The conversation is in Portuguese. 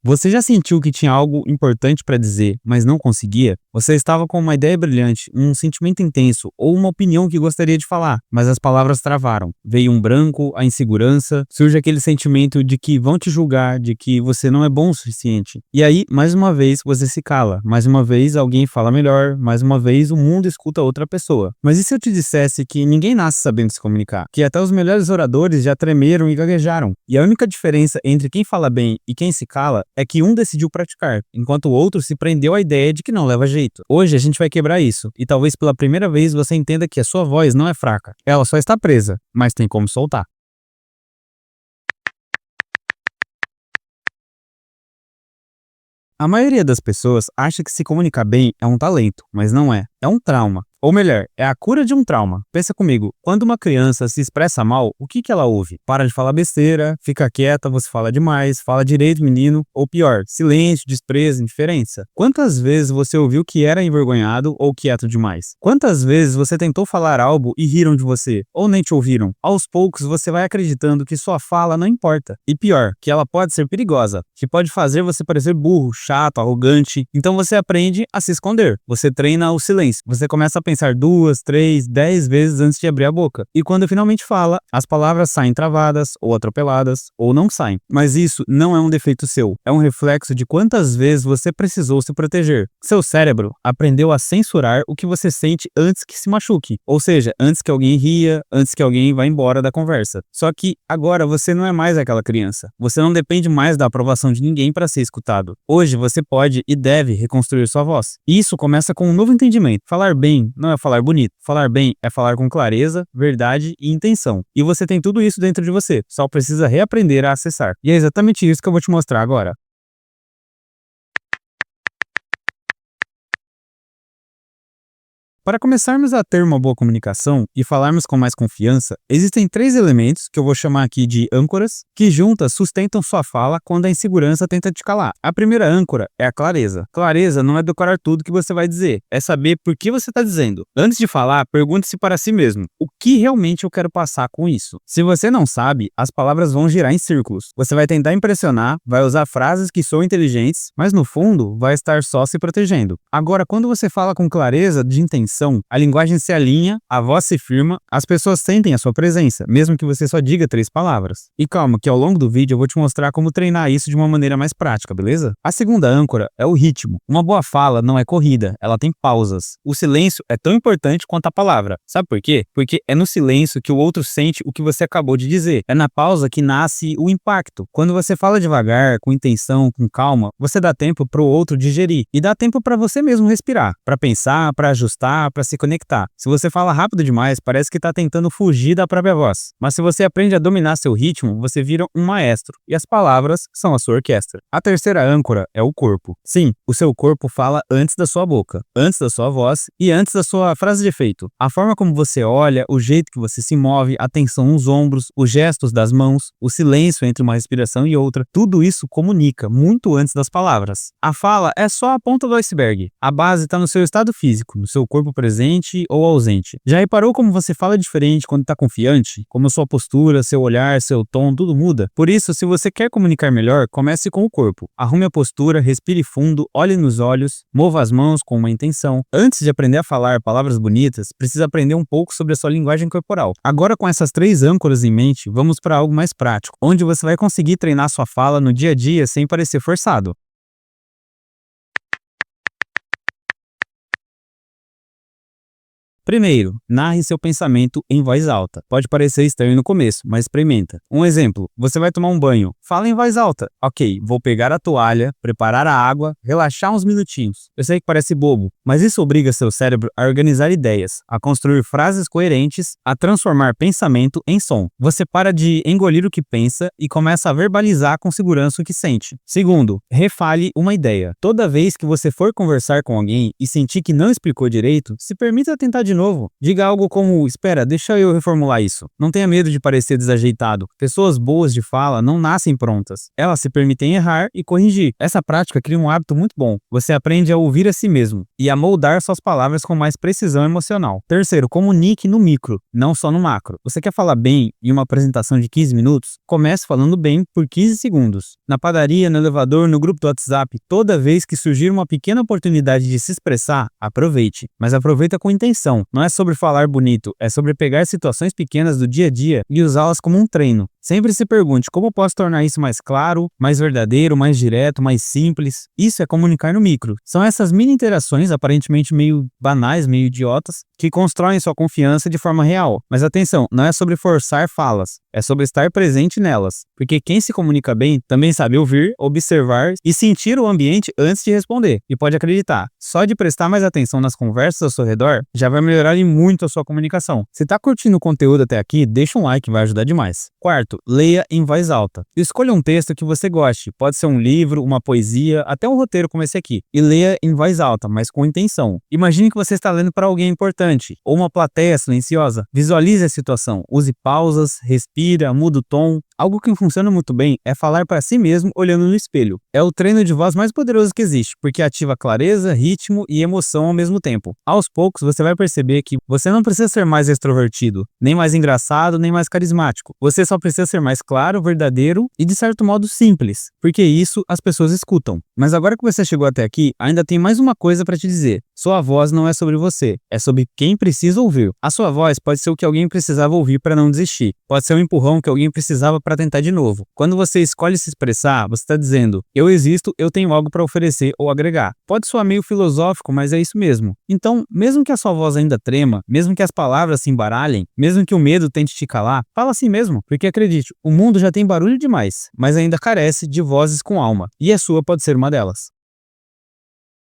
Você já sentiu que tinha algo importante para dizer, mas não conseguia? Você estava com uma ideia brilhante, um sentimento intenso ou uma opinião que gostaria de falar, mas as palavras travaram. Veio um branco, a insegurança, surge aquele sentimento de que vão te julgar, de que você não é bom o suficiente. E aí, mais uma vez, você se cala. Mais uma vez, alguém fala melhor. Mais uma vez, o mundo escuta outra pessoa. Mas e se eu te dissesse que ninguém nasce sabendo se comunicar? Que até os melhores oradores já tremeram e gaguejaram. E a única diferença entre quem fala bem e quem se cala é que um decidiu praticar, enquanto o outro se prendeu à ideia de que não leva jeito. Hoje a gente vai quebrar isso, e talvez pela primeira vez você entenda que a sua voz não é fraca. Ela só está presa, mas tem como soltar. A maioria das pessoas acha que se comunicar bem é um talento, mas não é. É um trauma. Ou melhor, é a cura de um trauma. Pensa comigo, quando uma criança se expressa mal, o que ela ouve? Para de falar besteira, fica quieta, você fala demais, fala direito, menino, ou pior, silêncio, desprezo, indiferença. Quantas vezes você ouviu que era envergonhado ou quieto demais? Quantas vezes você tentou falar algo e riram de você, ou nem te ouviram? Aos poucos você vai acreditando que sua fala não importa. E pior, que ela pode ser perigosa, que pode fazer você parecer burro, chato, arrogante. Então você aprende a se esconder. Você treina o silêncio. Você começa a pensar 2, 3, 10 vezes antes de abrir a boca. E quando finalmente fala, as palavras saem travadas, ou atropeladas, ou não saem. Mas isso não é um defeito seu. É um reflexo de quantas vezes você precisou se proteger. Seu cérebro aprendeu a censurar o que você sente antes que se machuque. Ou seja, antes que alguém ria, antes que alguém vá embora da conversa. Só que agora você não é mais aquela criança. Você não depende mais da aprovação de ninguém para ser escutado. Hoje você pode e deve reconstruir sua voz. E isso começa com um novo entendimento. Falar bem não é falar bonito. Falar bem é falar com clareza, verdade e intenção. E você tem tudo isso dentro de você. Só precisa reaprender a acessar. E é exatamente isso que eu vou te mostrar agora. Para começarmos a ter uma boa comunicação e falarmos com mais confiança, existem 3 elementos que eu vou chamar aqui de âncoras, que juntas sustentam sua fala quando a insegurança tenta te calar. A primeira âncora é a clareza. Clareza não é decorar tudo que você vai dizer, é saber por que você está dizendo. Antes de falar, pergunte-se para si mesmo, o que realmente eu quero passar com isso? Se você não sabe, as palavras vão girar em círculos. Você vai tentar impressionar, vai usar frases que são inteligentes, mas no fundo vai estar só se protegendo. Agora, quando você fala com clareza de intenção, a linguagem se alinha, a voz se firma, as pessoas sentem a sua presença, mesmo que você só diga 3 palavras. E calma, que ao longo do vídeo eu vou te mostrar como treinar isso de uma maneira mais prática, beleza? A segunda âncora é o ritmo. Uma boa fala não é corrida, ela tem pausas. O silêncio é tão importante quanto a palavra. Sabe por quê? Porque é no silêncio que o outro sente o que você acabou de dizer. É na pausa que nasce o impacto. Quando você fala devagar, com intenção, com calma, você dá tempo para o outro digerir e dá tempo para você mesmo respirar, para pensar, para ajustar, para se conectar. Se você fala rápido demais, parece que está tentando fugir da própria voz. Mas se você aprende a dominar seu ritmo, você vira um maestro, e as palavras são a sua orquestra. A terceira âncora é o corpo. Sim, o seu corpo fala antes da sua boca, antes da sua voz e antes da sua frase de efeito. A forma como você olha, o jeito que você se move, a tensão nos ombros, os gestos das mãos, o silêncio entre uma respiração e outra, tudo isso comunica muito antes das palavras. A fala é só a ponta do iceberg. A base está no seu estado físico, no seu corpo presente ou ausente. Já reparou como você fala diferente quando está confiante? Como sua postura, seu olhar, seu tom, tudo muda? Por isso, se você quer comunicar melhor, comece com o corpo. Arrume a postura, respire fundo, olhe nos olhos, mova as mãos com uma intenção. Antes de aprender a falar palavras bonitas, precisa aprender um pouco sobre a sua linguagem corporal. Agora, com essas 3 âncoras em mente, vamos para algo mais prático, onde você vai conseguir treinar sua fala no dia a dia sem parecer forçado. Primeiro, narre seu pensamento em voz alta. Pode parecer estranho no começo, mas experimenta. Um exemplo, você vai tomar um banho. Fala em voz alta. Ok, vou pegar a toalha, preparar a água, relaxar uns minutinhos. Eu sei que parece bobo, mas isso obriga seu cérebro a organizar ideias, a construir frases coerentes, a transformar pensamento em som. Você para de engolir o que pensa e começa a verbalizar com segurança o que sente. Segundo, refale uma ideia. Toda vez que você for conversar com alguém e sentir que não explicou direito, se permita tentar de novo. Diga algo como: espera, deixa eu reformular isso. Não tenha medo de parecer desajeitado. Pessoas boas de fala não nascem prontas. Elas se permitem errar e corrigir. Essa prática cria um hábito muito bom. Você aprende a ouvir a si mesmo e a moldar suas palavras com mais precisão emocional. Terceiro, comunique no micro, não só no macro. Você quer falar bem em uma apresentação de 15 minutos? Comece falando bem por 15 segundos. Na padaria, no elevador, no grupo do WhatsApp, toda vez que surgir uma pequena oportunidade de se expressar, aproveite. Mas aproveita com intenção. Não é sobre falar bonito, é sobre pegar situações pequenas do dia a dia e usá-las como um treino. Sempre se pergunte: como posso tornar isso mais claro, mais verdadeiro, mais direto, mais simples? Isso é comunicar no micro. São essas mini interações, aparentemente meio banais, meio idiotas, que constroem sua confiança de forma real. Mas atenção, não é sobre forçar falas, é sobre estar presente nelas. Porque quem se comunica bem também sabe ouvir, observar e sentir o ambiente antes de responder. E pode acreditar, só de prestar mais atenção nas conversas ao seu redor já vai melhorar em muito a sua comunicação. Se tá curtindo o conteúdo até aqui, deixa um like, vai ajudar demais. Quarto, leia em voz alta. Escolha um texto que você goste, pode ser um livro, uma poesia, até um roteiro como esse aqui, e leia em voz alta, mas com intenção. Imagine que você está lendo para alguém importante, ou uma plateia silenciosa. Visualize a situação, use pausas, respira, muda o tom. Algo que funciona muito bem é falar para si mesmo olhando no espelho. É o treino de voz mais poderoso que existe, porque ativa clareza, ritmo e emoção ao mesmo tempo. Aos poucos você vai perceber que você não precisa ser mais extrovertido, nem mais engraçado, nem mais carismático. Você só precisa ser mais claro, verdadeiro e de certo modo simples, porque isso as pessoas escutam. Mas agora que você chegou até aqui, ainda tem mais uma coisa para te dizer. Sua voz não é sobre você, é sobre quem precisa ouvir. A sua voz pode ser o que alguém precisava ouvir para não desistir. Pode ser um empurrão que alguém precisava para tentar de novo. Quando você escolhe se expressar, você está dizendo: eu existo, eu tenho algo para oferecer ou agregar. Pode soar meio filosófico, mas é isso mesmo. Então, mesmo que a sua voz ainda trema, mesmo que as palavras se embaralhem, mesmo que o medo tente te calar, fala assim mesmo, porque acredite, o mundo já tem barulho demais, mas ainda carece de vozes com alma, e a sua pode ser uma delas.